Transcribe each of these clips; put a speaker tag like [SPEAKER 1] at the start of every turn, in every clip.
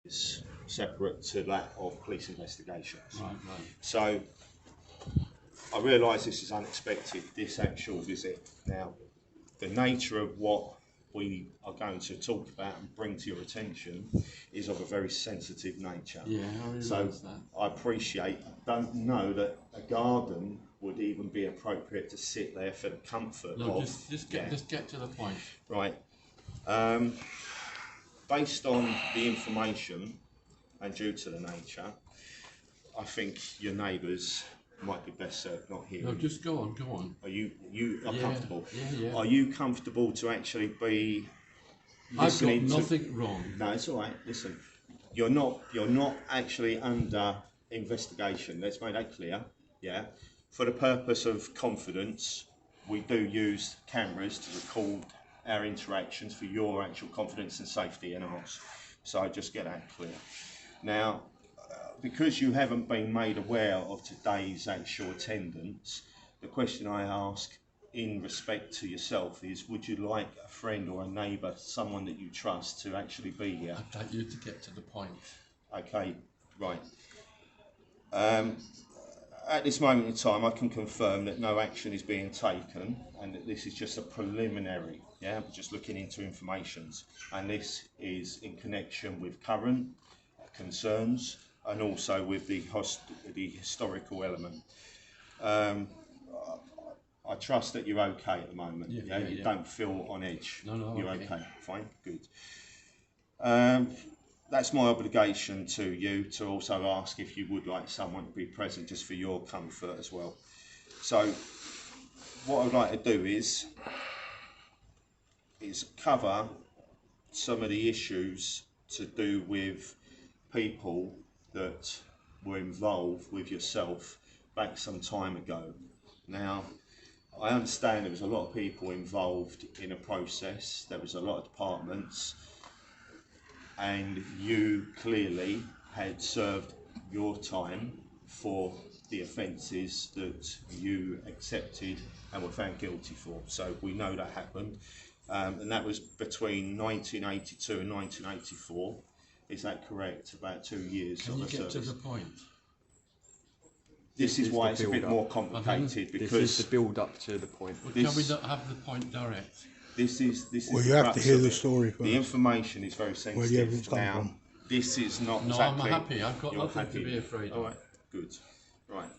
[SPEAKER 1] is separate to that of police investigations.
[SPEAKER 2] Right.
[SPEAKER 1] So I realise this is unexpected, this actual visit. Now, the nature of what we are going to talk about and bring to your attention is of a very sensitive nature.
[SPEAKER 2] Yeah, I realise
[SPEAKER 1] so
[SPEAKER 2] that.
[SPEAKER 1] I don't know that a garden would even be appropriate to sit there for the comfort
[SPEAKER 2] No,
[SPEAKER 1] of...
[SPEAKER 2] just get to the point.
[SPEAKER 1] Right. Based on the information and due to the nature, I think your neighbours might be best served not hearing.
[SPEAKER 2] No, just go on.
[SPEAKER 1] Are you comfortable?
[SPEAKER 2] Yeah.
[SPEAKER 1] Are you comfortable to actually be
[SPEAKER 2] I've got
[SPEAKER 1] listening
[SPEAKER 2] nothing wrong.
[SPEAKER 1] No, it's all right. Listen, you're not actually under investigation. Let's make that clear. Yeah. For the purpose of confidence, we do use cameras to record our interactions for your actual confidence and safety and ours. So just get that clear. Now, because you haven't been made aware of today's actual attendance, the question I ask in respect to yourself is, would you like a friend or a neighbour, someone that you trust, to actually be here?
[SPEAKER 2] I'd like you to get to the point.
[SPEAKER 1] Okay, right. At this moment in time, I can confirm that no action is being taken and that this is just a preliminary, yeah, we're just looking into informations, and this is in connection with current concerns and also with the historical element. I trust that you're okay at the moment. Yeah. You don't feel on edge.
[SPEAKER 2] No.
[SPEAKER 1] You're okay. Fine. Good. That's my obligation to you to also ask if you would like someone to be present just for your comfort as well. So what I'd like to do is cover some of the issues to do with people that were involved with yourself back some time ago. Now, I understand there was a lot of people involved in a process, there was a lot of departments, and you clearly had served your time for the offences that you accepted and were found guilty for. So we know that happened, and that was between 1982 and 1984. Is that correct? About 2 years of
[SPEAKER 2] service. Can you get to the point?
[SPEAKER 1] This is why it's a bit more complicated, because
[SPEAKER 3] this is the build up to the point.
[SPEAKER 2] Well, can we not have the point direct?
[SPEAKER 1] This is.
[SPEAKER 4] Well, you have to hear the story first.
[SPEAKER 1] The information is very sensitive.
[SPEAKER 4] Where the evidence come
[SPEAKER 1] now,
[SPEAKER 4] from.
[SPEAKER 1] this is not.
[SPEAKER 2] No,
[SPEAKER 1] exactly,
[SPEAKER 2] I'm happy. I've got nothing
[SPEAKER 1] happy.
[SPEAKER 2] to be afraid of.
[SPEAKER 1] All right, good. Right.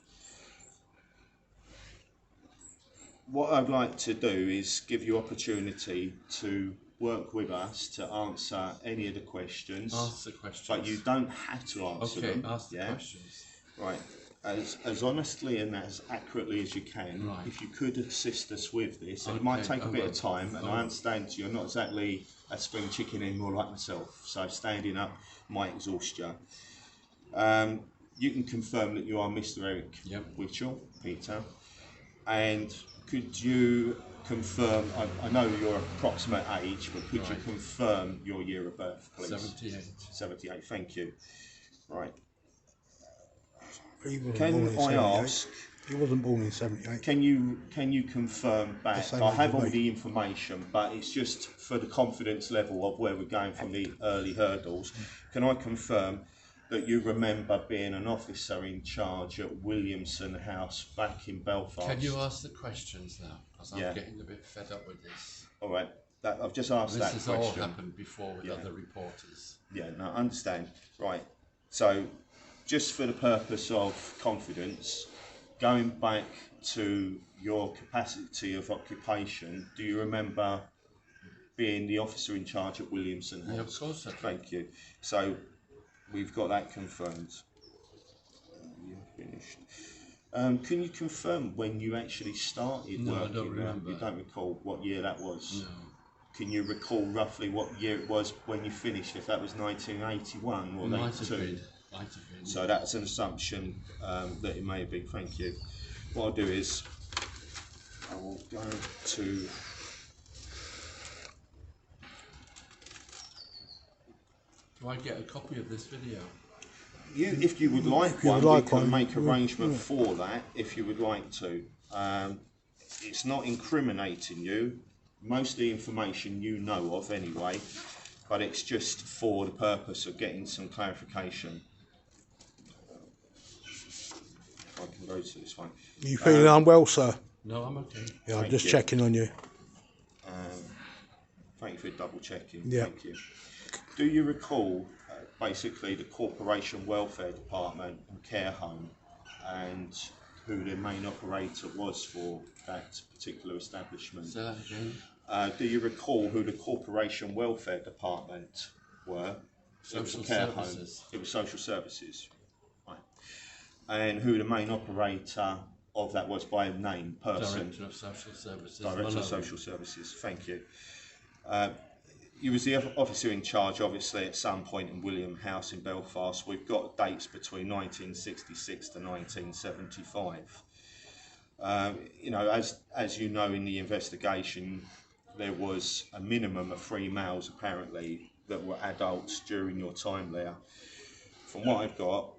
[SPEAKER 1] What I'd like to do is give you opportunity to work with us to answer any of the questions.
[SPEAKER 2] Ask the questions.
[SPEAKER 1] But you don't have to answer them.
[SPEAKER 2] Okay, ask the questions.
[SPEAKER 1] Right. As honestly and as accurately as you can.
[SPEAKER 2] Right.
[SPEAKER 1] If you could assist us with this,
[SPEAKER 2] Okay,
[SPEAKER 1] it might take a bit of time, and
[SPEAKER 2] I
[SPEAKER 1] I understand you're not exactly a spring chicken anymore like myself, so standing up might exhaust you. You can confirm that you are Mr. Eric Witchell, Peter, and could you confirm, I know your approximate age, but could you confirm your year of birth, please?
[SPEAKER 2] 78.
[SPEAKER 1] 78, thank you. Right.
[SPEAKER 4] Can I ask? He wasn't born in 78.
[SPEAKER 1] Can you confirm back? I have all the information, but it's just for the confidence level of where we're going from the early hurdles. Can I confirm that you remember being an officer in charge at Williamson House back in Belfast?
[SPEAKER 2] Can you ask the questions now? Because I'm getting a bit fed up with this.
[SPEAKER 1] All right. I've just asked that question.
[SPEAKER 2] This has all happened before with other reporters.
[SPEAKER 1] Yeah, no, I understand. Right. So, just for the purpose of confidence, going back to your capacity of occupation, do you remember being the officer in charge at Williamson House?
[SPEAKER 2] Yeah, of course I do.
[SPEAKER 1] Thank you. So, we've got that confirmed. You're finished. Can you confirm when you actually started working?
[SPEAKER 2] No, I don't remember.
[SPEAKER 1] You don't recall what year that was?
[SPEAKER 2] No.
[SPEAKER 1] Can you recall roughly what year it was when you finished, if that was 1981 or 82?
[SPEAKER 2] Might have been.
[SPEAKER 1] So that's an assumption that it may have been. Thank you. What I'll do is I will go to
[SPEAKER 2] Do I get a copy of this video?
[SPEAKER 1] you, if you would like one, we can make arrangement for that if you would like to. It's not incriminating you. Most of the information you know of anyway. but it's just for the purpose of getting some clarification. If I can go to this one.
[SPEAKER 4] You feeling unwell, sir?
[SPEAKER 2] No, I'm okay.
[SPEAKER 4] Yeah, I'm
[SPEAKER 1] Thank
[SPEAKER 4] just
[SPEAKER 1] you.
[SPEAKER 4] checking on you.
[SPEAKER 1] Thank you for double checking.
[SPEAKER 4] Yeah.
[SPEAKER 1] Thank you. Do you recall basically the Corporation Welfare Department and Care Home and who the main operator was for that particular establishment?
[SPEAKER 2] Say that again.
[SPEAKER 1] Do you recall who the Corporation Welfare Department were?
[SPEAKER 2] Social
[SPEAKER 1] care
[SPEAKER 2] services.
[SPEAKER 1] Home. It was social services. Right. And who the main operator of that was by name, person?
[SPEAKER 2] Director of Social Services.
[SPEAKER 1] Director of Social Services. Thank you. You was the officer in charge, obviously, at some point in William House in Belfast. We've got dates between 1966 to 1975. You know, as you know, in the investigation, there was a minimum of 3 males apparently that were adults during your time there. From what I've got,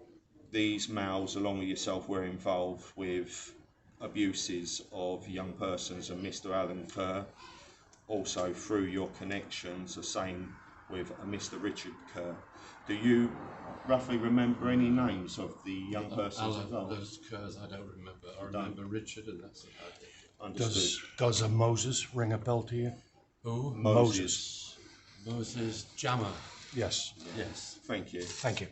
[SPEAKER 1] these males, along with yourself, were involved with abuses of young persons, and Mr. Alan Kerr, also through your connections, the same with a Mr. Richard Kerr. Do you roughly remember any names of the young persons involved?
[SPEAKER 2] Those Kerrs I don't remember. I remember Richard, and that's about it.
[SPEAKER 1] Understood.
[SPEAKER 5] Does a Moses ring a bell to you?
[SPEAKER 2] Who?
[SPEAKER 1] Moses.
[SPEAKER 2] Moses Jammer.
[SPEAKER 5] Yes.
[SPEAKER 2] Yes.
[SPEAKER 1] Thank you.
[SPEAKER 5] Thank you.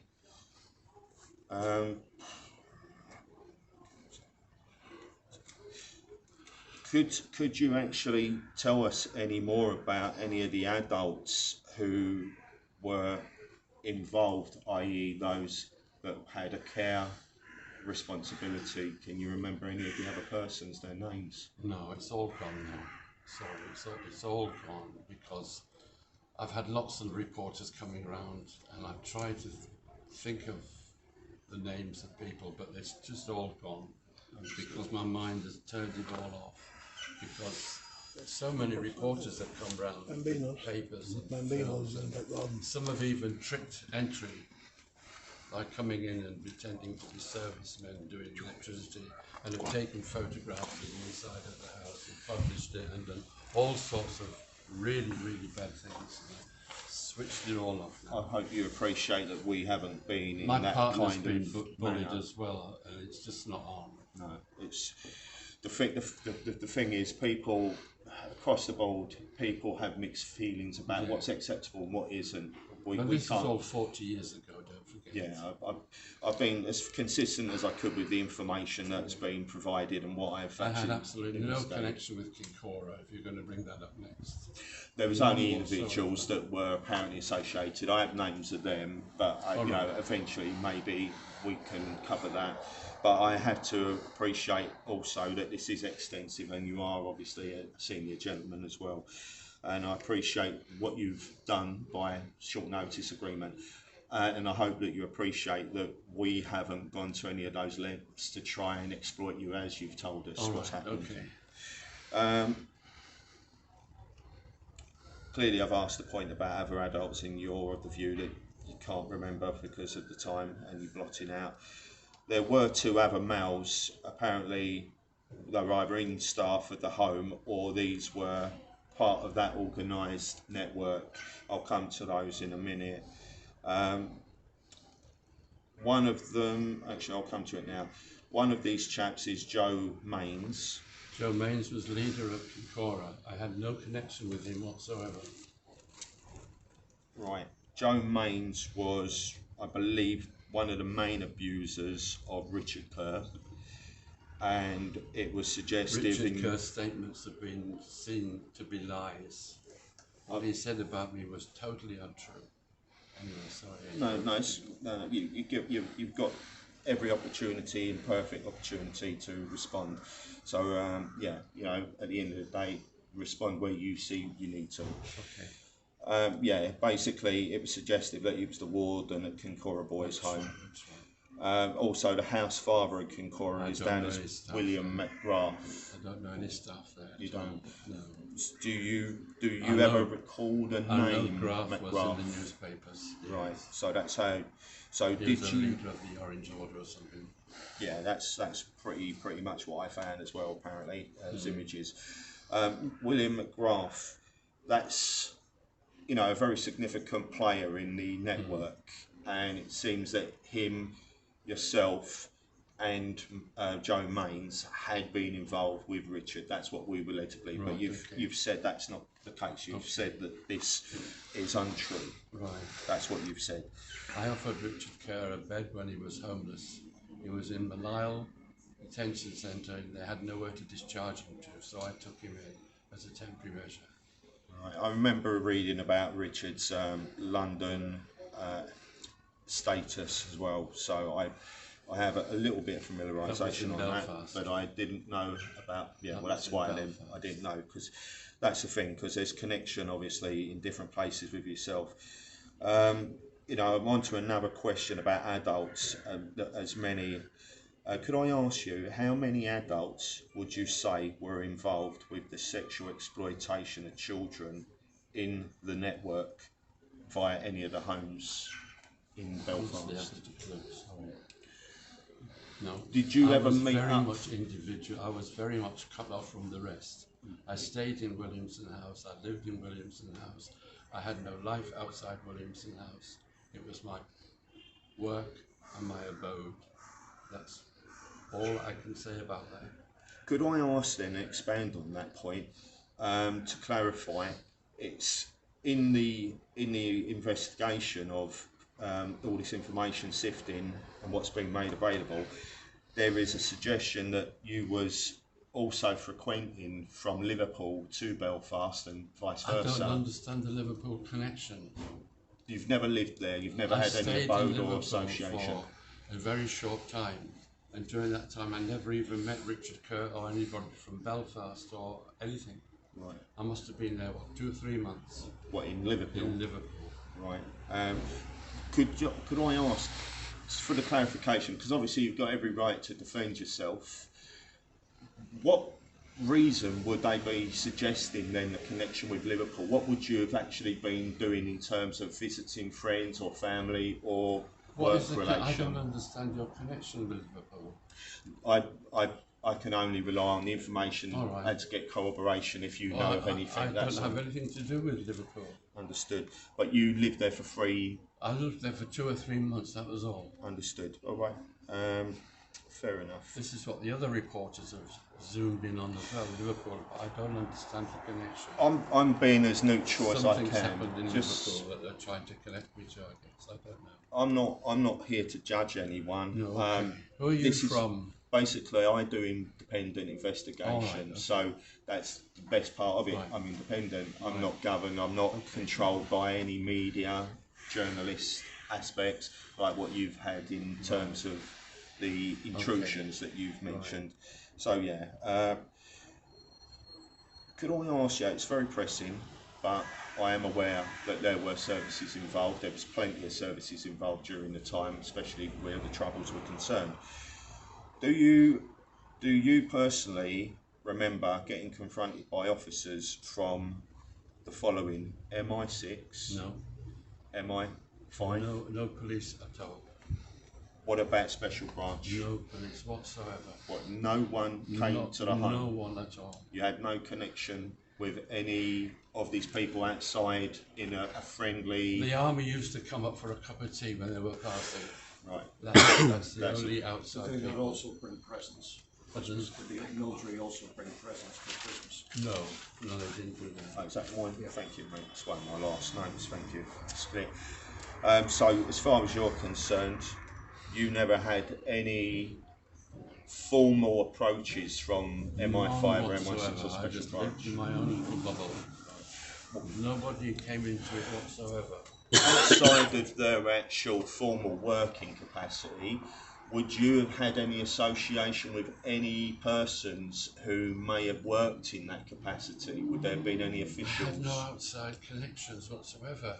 [SPEAKER 1] Could you actually tell us any more about any of the adults who were involved, i.e. those that had a care responsibility? Can you remember any of the other persons, their names?
[SPEAKER 2] No, it's all gone now. Sorry, it's all gone because I've had lots of reporters coming around and I've tried to think of the names of people, but it's just all gone because my mind has turned it all off. Because there's so many reporters that come round with papers and films, and some have even tricked entry by coming in and pretending to be servicemen doing electricity and have taken photographs of the inside of the house and published it and done all sorts of really, really bad things. Switched it all off now.
[SPEAKER 1] I hope you appreciate that we haven't been in
[SPEAKER 2] My
[SPEAKER 1] that
[SPEAKER 2] partner's
[SPEAKER 1] kind
[SPEAKER 2] been
[SPEAKER 1] of
[SPEAKER 2] bullied
[SPEAKER 1] manner.
[SPEAKER 2] as well, and it's just not on.
[SPEAKER 1] No, it's the thing is, people across the board, people have mixed feelings about what's acceptable and what isn't.
[SPEAKER 2] But this is all 40 years ago, don't forget.
[SPEAKER 1] Yeah, I've been as consistent as I could with the information that's been provided and what I've
[SPEAKER 2] I
[SPEAKER 1] actually
[SPEAKER 2] had absolutely no
[SPEAKER 1] investigated.
[SPEAKER 2] connection with Kincora, if you're going to bring that up next.
[SPEAKER 1] There was
[SPEAKER 2] None
[SPEAKER 1] only
[SPEAKER 2] whatsoever.
[SPEAKER 1] individuals that were apparently associated. I have names of them, but you know, eventually maybe we can cover that. But I have to appreciate also that this is extensive, and you are obviously a senior gentleman as well. And I appreciate what you've done by short notice agreement. And I hope that you appreciate that we haven't gone to any of those lengths to try and exploit you as you've told us what's happened.
[SPEAKER 2] Okay.
[SPEAKER 1] Clearly I've asked the point about other adults, and you're of the view that you can't remember because of the time and you're blotting out. There were 2 other males, apparently they were either in staff at the home or these were part of that organised network. I'll come to those in a minute. One of them, actually I'll come to it now, one of these chaps is Joe Mains.
[SPEAKER 2] Joe Mains was leader of Kincora. I had no connection with him whatsoever.
[SPEAKER 1] Right. Joe Mains was, I believe, one of the main abusers of Richard Kerr, and it was suggested
[SPEAKER 2] Richard Kerr's statements have been seen to be lies. What he said about me was totally untrue. Anyway, sorry.
[SPEAKER 1] You've got every opportunity and perfect opportunity to respond. So yeah, you know, at the end of the day, respond where you see you need to.
[SPEAKER 2] Okay.
[SPEAKER 1] Yeah, basically it was suggested that he was the warden at Kincora Boys Home.
[SPEAKER 2] That's right.
[SPEAKER 1] Also, the house father at Kincora
[SPEAKER 2] I
[SPEAKER 1] is
[SPEAKER 2] don't
[SPEAKER 1] down
[SPEAKER 2] know
[SPEAKER 1] as
[SPEAKER 2] his stuff
[SPEAKER 1] William
[SPEAKER 2] there.
[SPEAKER 1] McGrath.
[SPEAKER 2] I don't know any stuff there.
[SPEAKER 1] You don't?
[SPEAKER 2] No.
[SPEAKER 1] Do you
[SPEAKER 2] I know-
[SPEAKER 1] ever recall the
[SPEAKER 2] I know
[SPEAKER 1] name
[SPEAKER 2] Graf was
[SPEAKER 1] McGrath?
[SPEAKER 2] in the newspapers. Yes.
[SPEAKER 1] Right. So that's how. So
[SPEAKER 2] He
[SPEAKER 1] did
[SPEAKER 2] was a
[SPEAKER 1] you?
[SPEAKER 2] leader of the Orange Order or something.
[SPEAKER 1] Yeah, that's pretty much what I found as well. Apparently, as images. William McGrath. That's you know, a very significant player in the network, and it seems that him, yourself, and Joe Mains had been involved with Richard. That's what we were led to believe. But you've said that's not the case. You've said that this is untrue.
[SPEAKER 2] Right.
[SPEAKER 1] That's what you've said.
[SPEAKER 2] I offered Richard Kerr a bed when he was homeless. He was in Belial Detention Centre and they had nowhere to discharge him to, so I took him in as a temporary measure.
[SPEAKER 1] Right. I remember reading about Richard's London status as well, so I have a little bit of familiarisation on
[SPEAKER 2] Belfast.
[SPEAKER 1] that, but I didn't know about. Yeah, well, that's why I didn't know, because that's the thing, because there's connection obviously in different places with yourself. You know, I'm on to another question about adults. As many, could I ask you, how many adults would you say were involved with the sexual exploitation of children in the network via any of the homes in Belfast?
[SPEAKER 2] No.
[SPEAKER 1] Did you ever meet
[SPEAKER 2] up?
[SPEAKER 1] up?
[SPEAKER 2] Much individual. I was very much cut off from the rest. I stayed in Williamson House. I lived in Williamson House. I had no life outside Williamson House. It was my work and my abode. That's all I can say about that.
[SPEAKER 1] Could I ask then, expand on that point, to clarify? It's in the investigation of all this information sifting and what's been made available. There is a suggestion that you was also frequenting from Liverpool to Belfast and vice versa.
[SPEAKER 2] I don't understand the Liverpool connection.
[SPEAKER 1] You've never lived there. You've never had any abode or association.
[SPEAKER 2] For a very short time. And during that time, I never even met Richard Kerr or anybody from Belfast or anything.
[SPEAKER 1] Right.
[SPEAKER 2] I must have been there, 2 or 3 months.
[SPEAKER 1] What, in Liverpool?
[SPEAKER 2] In Liverpool.
[SPEAKER 1] Right. Could I ask, for the clarification, because obviously you've got every right to defend yourself, what reason would they be suggesting then the connection with Liverpool? What would you have actually been doing in terms of visiting friends or family or work relation?
[SPEAKER 2] I don't understand your connection with Liverpool.
[SPEAKER 1] I can only rely on the information and to get corroboration if you know of anything.
[SPEAKER 2] I don't have anything to do with Liverpool.
[SPEAKER 1] Understood. But you lived there for free?
[SPEAKER 2] I lived there for 2 or 3 months, that was all.
[SPEAKER 1] Understood. All right. Fair enough.
[SPEAKER 2] This is what the other reporters have zoomed in on as well, Liverpool. I don't understand the connection.
[SPEAKER 1] I'm being as neutral as I can.
[SPEAKER 2] Something's happened in Liverpool that they're trying to connect me to, I guess. I don't know.
[SPEAKER 1] I'm not here to judge anyone.
[SPEAKER 2] No, okay. Who are you from?
[SPEAKER 1] Basically, I do independent investigation,
[SPEAKER 2] right,
[SPEAKER 1] so that's the best part of it. Right. I'm independent. I'm not governed. I'm not controlled by any media, journalist aspects like what you've had in terms of the intrusions that you've mentioned. Right. So yeah, could I ask you? It's very pressing, but I am aware that there were services involved. There was plenty of services involved during the time, especially where the troubles were concerned. Do you personally remember getting confronted by officers from the following: MI6?
[SPEAKER 2] No.
[SPEAKER 1] MI5?
[SPEAKER 2] No police at all.
[SPEAKER 1] What about Special Branch?
[SPEAKER 2] No police whatsoever.
[SPEAKER 1] What? No one came to the home?
[SPEAKER 2] No one at all.
[SPEAKER 1] You had no connection with any of these people outside in a friendly...
[SPEAKER 2] The army used to come up for a cup of tea when they were passing.
[SPEAKER 1] Right.
[SPEAKER 2] That's the only outside.
[SPEAKER 5] They would also bring presents. Did the military also bring presents for Christmas?
[SPEAKER 2] No, they didn't do that.
[SPEAKER 1] Oh, is that one? Yeah. Thank you, mate. That's one of my last names. Thank you. Split. So, as far as you're concerned, you never had any formal approaches from MI5 or MI6 or Special
[SPEAKER 2] I just
[SPEAKER 1] Branch?
[SPEAKER 2] lived in my own little bubble. Nobody came into it whatsoever.
[SPEAKER 1] Outside of their actual formal working capacity, would you have had any association with any persons who may have worked in that capacity? Would there have been any officials?
[SPEAKER 2] I had no outside connections whatsoever.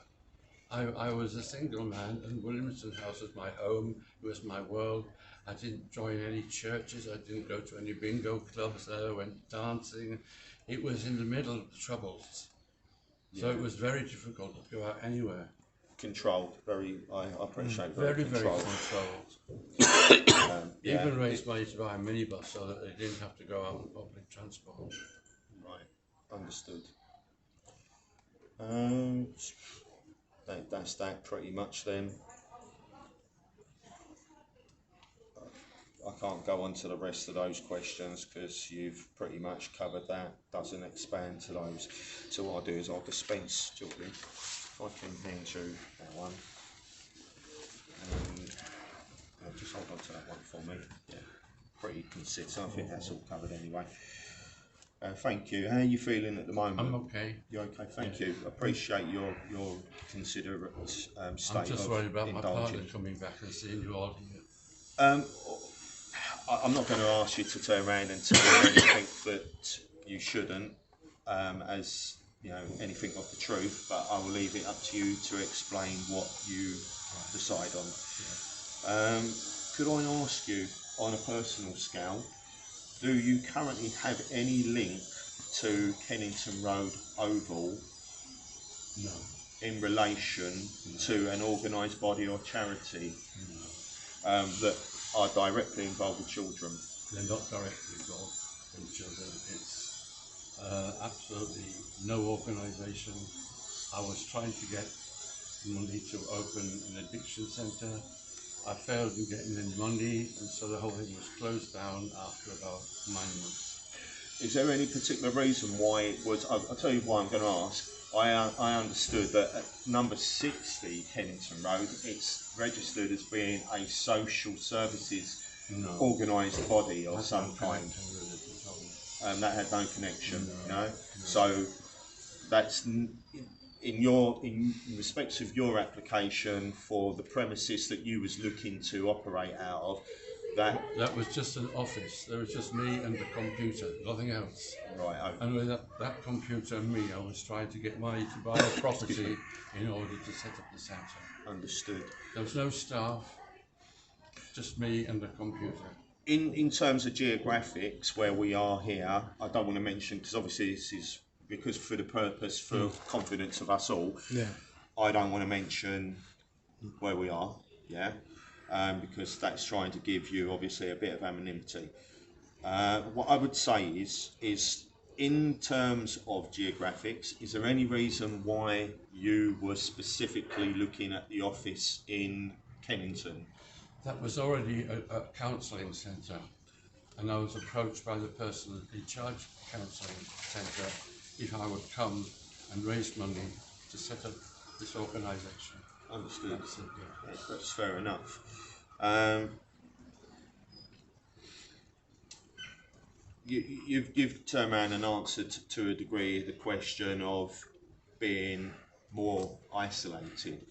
[SPEAKER 2] I was a single man, and Williamson House was my home, it was my world. I didn't join any churches, I didn't go to any bingo clubs, I went dancing. It was in the middle of the Troubles. So it was very difficult to go out anywhere.
[SPEAKER 1] Controlled, I appreciate
[SPEAKER 2] very
[SPEAKER 1] controlled.
[SPEAKER 2] Even raised money to buy a minibus so that they didn't have to go out on public transport.
[SPEAKER 1] Right, understood. That's that pretty much then. I can't go on to the rest of those questions because you've pretty much covered that. Doesn't expand to those. So what I'll do is I'll dispense shortly. If I can hand you that one. Just hold on to that one for me. Yeah, pretty consistent. I think that's all covered anyway. Thank you. How are you feeling at the moment?
[SPEAKER 2] I'm okay.
[SPEAKER 1] You're okay, thank you. Appreciate your considerate state
[SPEAKER 2] I'm just worried about my partner
[SPEAKER 1] indulging.
[SPEAKER 2] coming back and seeing you all here.
[SPEAKER 1] I'm not going to ask you to turn around and tell me anything that you shouldn't, as you know, anything of the truth, but I will leave it up to you to explain what you decide on. Could I ask you, on a personal scale, do you currently have any link to Kennington Road Oval?
[SPEAKER 2] No.
[SPEAKER 1] In relation to an organised body or charity that are directly involved with children?
[SPEAKER 2] They're not directly involved with children. It's absolutely no organisation. I was trying to get money to open an addiction centre. I failed in getting any money, and so the whole thing was closed down after about 9 months.
[SPEAKER 1] Is there any particular reason why it was? I'll tell you why I'm going to ask. I understood that at number 60 Kennington Road, it's registered as being a social services organised body of some kind. That had no connection, no. So that's in respect of your application for the premises that you was looking to operate out of.
[SPEAKER 2] That was just an office. There was just me and the computer, nothing else.
[SPEAKER 1] Right. Okay.
[SPEAKER 2] And with that computer and me, I was trying to get money to buy a property in order to set up the centre.
[SPEAKER 1] Understood.
[SPEAKER 2] There was no staff, just me and the computer.
[SPEAKER 1] In terms of geographics, where we are here, I don't want to mention, because obviously this is, because for the purpose, for confidence of us all, I don't want to mention where we are, because that's trying to give you obviously a bit of anonymity. What I would say is in terms of geographics, is there any reason why you were specifically looking at the office in Kennington?
[SPEAKER 2] That was already a counselling centre, and I was approached by the person in charge of the counselling centre if I would come and raise money to set up this organisation.
[SPEAKER 1] Understood.
[SPEAKER 2] That's it, yeah.
[SPEAKER 1] That's fair enough. You've turned around and answered to a degree the question of being more isolated,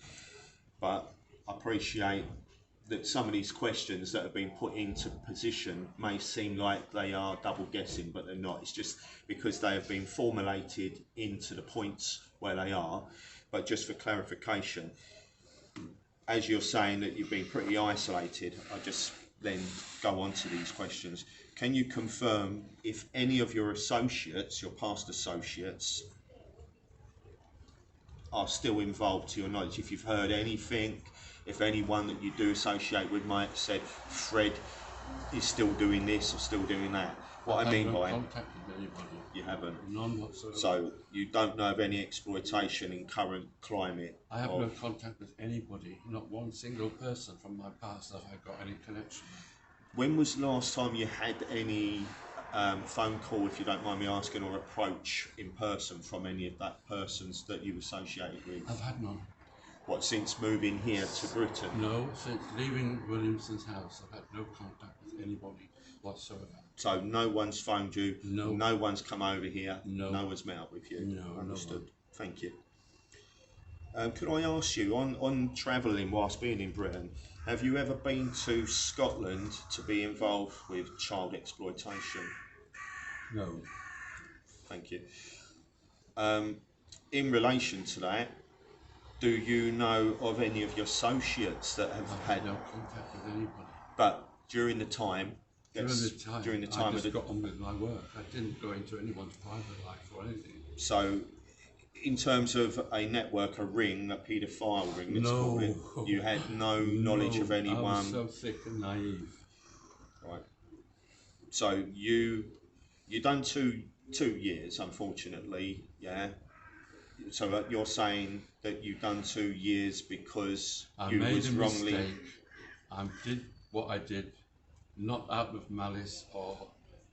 [SPEAKER 1] but I appreciate that some of these questions that have been put into position may seem like they are double guessing, but they're not. It's just because they have been formulated into the points where they are. But just for clarification, as you're saying that you've been pretty isolated, I just then go on to these questions. Can you confirm if any of your associates, your past associates, are still involved to your knowledge? If you've heard anything, if anyone that you do associate with might have said, Fred is still doing this or still doing that. What I mean by
[SPEAKER 2] I haven't contacted anybody.
[SPEAKER 1] You haven't?
[SPEAKER 2] None whatsoever.
[SPEAKER 1] So you don't know of any exploitation in current climate?
[SPEAKER 2] I have no contact with anybody, not one single person from my past that I got any connection with.
[SPEAKER 1] When was the last time you had any phone call, if you don't mind me asking, or approach in person from any of that persons that you associated with?
[SPEAKER 2] I've had none.
[SPEAKER 1] What, since moving here to Britain?
[SPEAKER 2] No, since leaving Williamson's house, I've had no contact with anybody whatsoever.
[SPEAKER 1] So no one's phoned you?
[SPEAKER 2] No.
[SPEAKER 1] No one's come over here?
[SPEAKER 2] No.
[SPEAKER 1] No one's met up with you?
[SPEAKER 2] No.
[SPEAKER 1] Understood. Thank you. Could I ask you, on travelling whilst being in Britain, have you ever been to Scotland to be involved with child exploitation?
[SPEAKER 2] No.
[SPEAKER 1] Thank you. In relation to that, do you know of any of your associates that have
[SPEAKER 2] I've
[SPEAKER 1] had
[SPEAKER 2] no contact with anybody.
[SPEAKER 1] But during the time,
[SPEAKER 2] During the time, I
[SPEAKER 1] of
[SPEAKER 2] just got on with my work. I didn't go into anyone's private life or anything.
[SPEAKER 1] So, in terms of a network, a ring, a paedophile ring, let's call it, you had no knowledge of anyone.
[SPEAKER 2] I was so thick and naive.
[SPEAKER 1] Right. So you done two years, unfortunately, yeah. So you're saying that you've done 2 years because
[SPEAKER 2] I
[SPEAKER 1] you
[SPEAKER 2] made
[SPEAKER 1] was
[SPEAKER 2] a
[SPEAKER 1] wrongly...
[SPEAKER 2] mistake. I did what I did, not out of malice or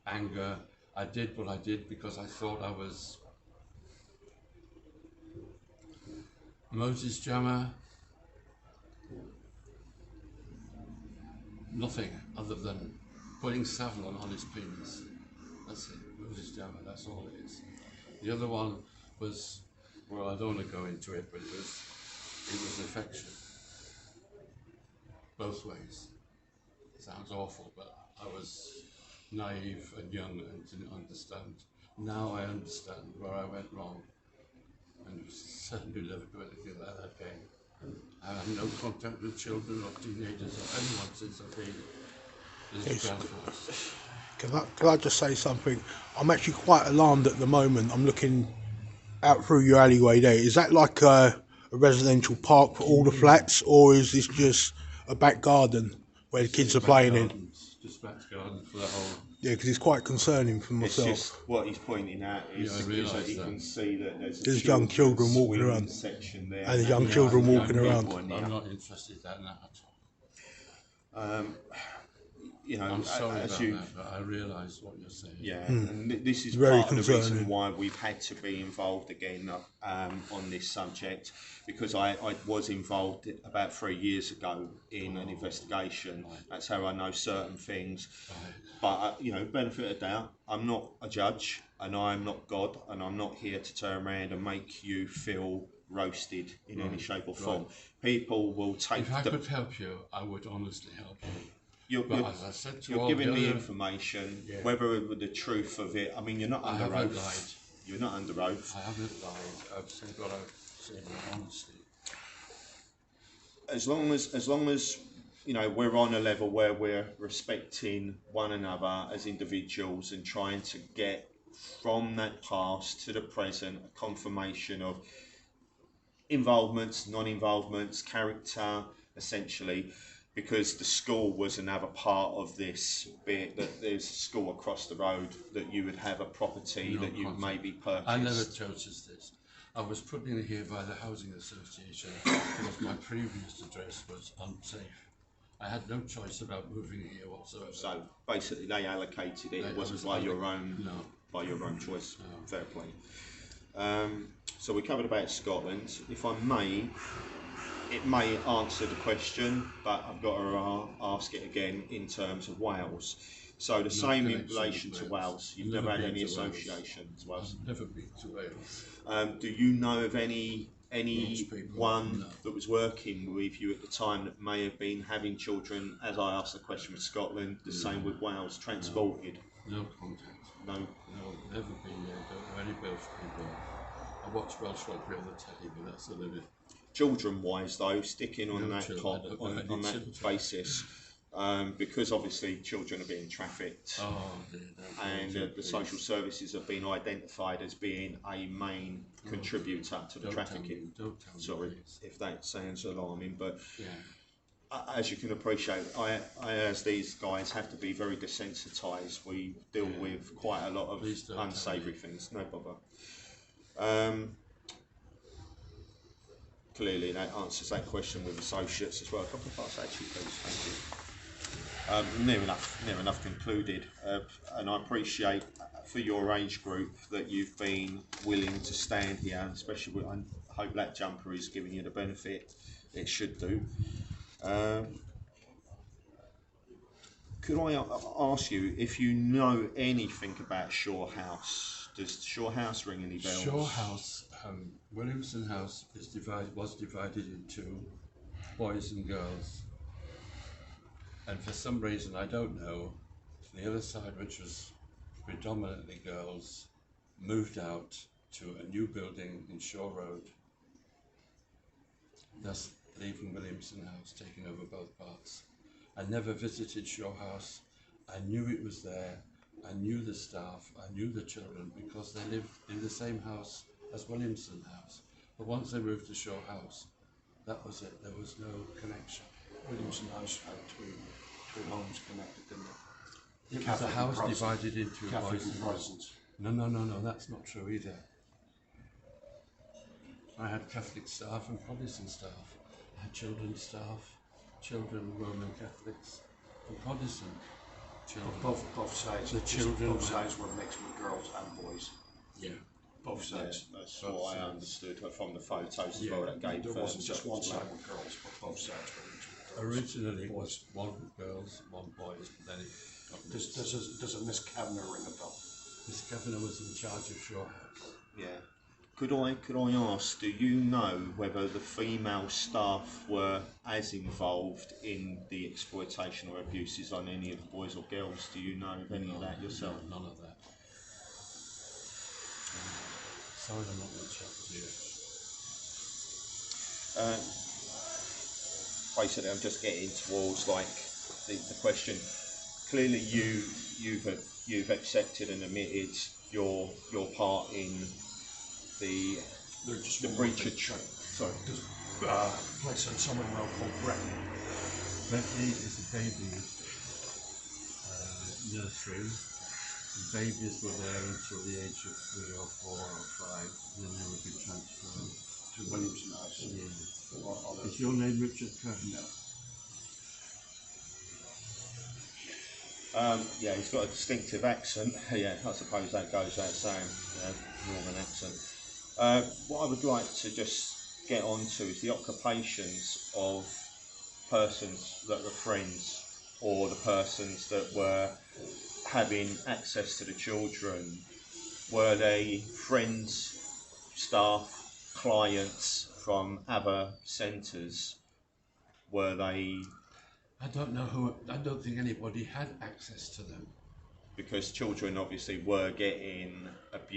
[SPEAKER 2] anger. I did what I did because I thought I was Moses Jammer. Nothing other than putting Savlon on his penis. That's it, Moses Jammer, that's all it is. The other one was, well, I don't want to go into it, but it was affection. Both ways. Sounds awful, but I was naive and young and didn't understand. Now I understand where I went wrong, and certainly never do anything like that again. I have no contact with children or teenagers or anyone since I've been in this Belfast.
[SPEAKER 4] Can I just say something? I'm actually quite alarmed at the moment. I'm looking out through your alleyway there. Is that like a residential park for all the flats, or is this just a back garden where the kids are playing in?
[SPEAKER 2] Just back garden for the whole.
[SPEAKER 4] Yeah, because it's quite concerning for
[SPEAKER 1] It's
[SPEAKER 4] myself.
[SPEAKER 1] just what he's pointing out is,
[SPEAKER 2] Yeah, I
[SPEAKER 1] is
[SPEAKER 2] realise
[SPEAKER 1] that you
[SPEAKER 2] that.
[SPEAKER 1] can see that there's
[SPEAKER 4] Young children walking
[SPEAKER 1] swing
[SPEAKER 4] around.
[SPEAKER 1] section there.
[SPEAKER 4] And the young children walking around.
[SPEAKER 2] I'm not interested in that at all.
[SPEAKER 1] You know,
[SPEAKER 2] I'm sorry
[SPEAKER 1] as
[SPEAKER 2] about
[SPEAKER 1] you,
[SPEAKER 2] that, but I realise what you're saying.
[SPEAKER 1] yeah, and this is
[SPEAKER 4] Very
[SPEAKER 1] part of the reason
[SPEAKER 4] concerning.
[SPEAKER 1] why we've had to be involved again on this subject, because I was involved about 3 years ago in an investigation. That's how I know certain things. But you know, benefit of doubt, I'm not a judge and I'm not God, and I'm not here to turn around and make you feel roasted in any shape or form. People will take
[SPEAKER 2] If I could help you, I would honestly help you.
[SPEAKER 1] You're
[SPEAKER 2] As I said to
[SPEAKER 1] you're
[SPEAKER 2] all
[SPEAKER 1] giving
[SPEAKER 2] the
[SPEAKER 1] the
[SPEAKER 2] other-
[SPEAKER 1] information, whether the truth of it. I mean, you're not
[SPEAKER 2] I
[SPEAKER 1] under
[SPEAKER 2] haven't
[SPEAKER 1] oath.
[SPEAKER 2] lied.
[SPEAKER 1] You're not under oath.
[SPEAKER 2] I haven't lied. I've said what I've said honestly.
[SPEAKER 1] As long as you know we're on a level where we're respecting one another as individuals and trying to get from that past to the present a confirmation of involvements, non-involvements, character, essentially. Because the school was another part of this, be it that there's a school across the road, that you would have a property
[SPEAKER 2] No
[SPEAKER 1] that you
[SPEAKER 2] contact.
[SPEAKER 1] maybe purchased.
[SPEAKER 2] I never chose this. I was put in here by the Housing Association because my previous address was unsafe. I had no choice about moving here whatsoever.
[SPEAKER 1] So basically, they allocated it. It wasn't by your own choice.
[SPEAKER 2] No.
[SPEAKER 1] Fair play. So we covered about Scotland. If I may, it may answer the question, but I've got to ask it again in terms of Wales. So the same in
[SPEAKER 2] connection
[SPEAKER 1] relation
[SPEAKER 2] with
[SPEAKER 1] to
[SPEAKER 2] Wales.
[SPEAKER 1] Wales. You've
[SPEAKER 2] Never
[SPEAKER 1] never had
[SPEAKER 2] been
[SPEAKER 1] any
[SPEAKER 2] to Wales.
[SPEAKER 1] association to Wales.
[SPEAKER 2] I've never been to Wales.
[SPEAKER 1] Do you know of
[SPEAKER 2] Welsh people,
[SPEAKER 1] anyone
[SPEAKER 2] no.
[SPEAKER 1] that was working with you at the time that may have been having children, as I asked the question with Scotland, the same with Wales, transported?
[SPEAKER 2] No contact.
[SPEAKER 1] No.
[SPEAKER 2] No, never been there. Don't know any Welsh people. I watch Welsh rugby on the telly, but that's the limit.
[SPEAKER 1] Children-wise, though, sticking on
[SPEAKER 2] No
[SPEAKER 1] that
[SPEAKER 2] children. I don't know any
[SPEAKER 1] on that
[SPEAKER 2] children.
[SPEAKER 1] basis, because obviously children are being trafficked,
[SPEAKER 2] Oh, dear, don't
[SPEAKER 1] and
[SPEAKER 2] go
[SPEAKER 1] the
[SPEAKER 2] please.
[SPEAKER 1] social services have been identified as being a main contributor to the
[SPEAKER 2] Don't
[SPEAKER 1] trafficking.
[SPEAKER 2] Tell me, don't tell me,
[SPEAKER 1] Sorry
[SPEAKER 2] please.
[SPEAKER 1] if that sounds alarming, but
[SPEAKER 2] Yeah.
[SPEAKER 1] as you can appreciate, I as these guys have to be very desensitised. We deal with quite a lot of
[SPEAKER 2] Please don't tell
[SPEAKER 1] unsavoury
[SPEAKER 2] me.
[SPEAKER 1] things. No bother. Clearly, that answers that question with associates as well. A couple of parts actually, please. Thank you. Near enough concluded, and I appreciate for your age group that you've been willing to stand here, especially with, I hope that jumper is giving you the benefit it should do. Could I ask you if you know anything about Shaw House? Does Shaw House ring any bells?
[SPEAKER 2] Shaw House, Williamson House was divided into boys and girls. And for some reason, I don't know, the other side, which was predominantly girls, moved out to a new building in Shaw Road, thus leaving Williamson House, taking over both parts. I never visited Shaw House. I knew it was there. I knew the staff. I knew the children because they lived in the same house as Williamson House. But once they moved to Shaw House, that was it. There was no connection.
[SPEAKER 5] Williamson House had two homes connected, didn't it?
[SPEAKER 2] It was a house divided into
[SPEAKER 5] Catholic
[SPEAKER 2] boys
[SPEAKER 5] and
[SPEAKER 2] and girls.
[SPEAKER 5] Protestant.
[SPEAKER 2] No, that's not true either. I had Catholic staff and Protestant staff. I had children's staff, children, Roman Catholics, and Protestant children.
[SPEAKER 5] Both sides.
[SPEAKER 2] The children
[SPEAKER 5] Both
[SPEAKER 2] were-
[SPEAKER 5] sides were mixed with girls and boys.
[SPEAKER 2] Yeah.
[SPEAKER 5] Both
[SPEAKER 1] Yeah,
[SPEAKER 5] sides.
[SPEAKER 1] that's
[SPEAKER 2] Both
[SPEAKER 1] what I
[SPEAKER 2] sides.
[SPEAKER 1] understood from the photos as
[SPEAKER 2] Yeah.
[SPEAKER 1] well. That gave
[SPEAKER 5] There wasn't just one
[SPEAKER 1] side.
[SPEAKER 5] side with girls, but both sides were mixed with girls.
[SPEAKER 2] Originally it was one girls, one boys, but then it got mixed.
[SPEAKER 5] Does a Miss Kavanagh ring a bell?
[SPEAKER 2] Miss Kavanagh was in charge of Shore House.
[SPEAKER 1] Yeah. Could I ask, do you know whether the female staff were as involved in the exploitation or abuses on any of the boys or girls? Do you know of any of that yourself?
[SPEAKER 2] None of that. Sorry, I'm not going to chat to you.
[SPEAKER 1] Basically, I'm just getting towards like the question. Clearly, you've accepted and admitted your part in the
[SPEAKER 5] Just
[SPEAKER 1] the
[SPEAKER 5] one more
[SPEAKER 1] breach
[SPEAKER 5] thing.
[SPEAKER 1] of sorry.
[SPEAKER 5] There's place in somewhere around called Breton.
[SPEAKER 2] Bentley is a baby nursery. The babies were there until the age of 3 or 4 or 5, and then they would be transferred.
[SPEAKER 5] To Williamson House.
[SPEAKER 2] Yeah.
[SPEAKER 5] Or other.
[SPEAKER 2] Is your name Richard Curtin?
[SPEAKER 5] No.
[SPEAKER 1] Yeah, he's got a distinctive accent. Yeah, I suppose that goes without saying. Northern accent. What I would like to just get onto is the occupations of persons that were friends, or the persons that were having access to the children. Were they friends, staff, clients from other centres? Were they,
[SPEAKER 2] I don't know who. I don't think anybody had access to them.
[SPEAKER 1] because children obviously were getting abused?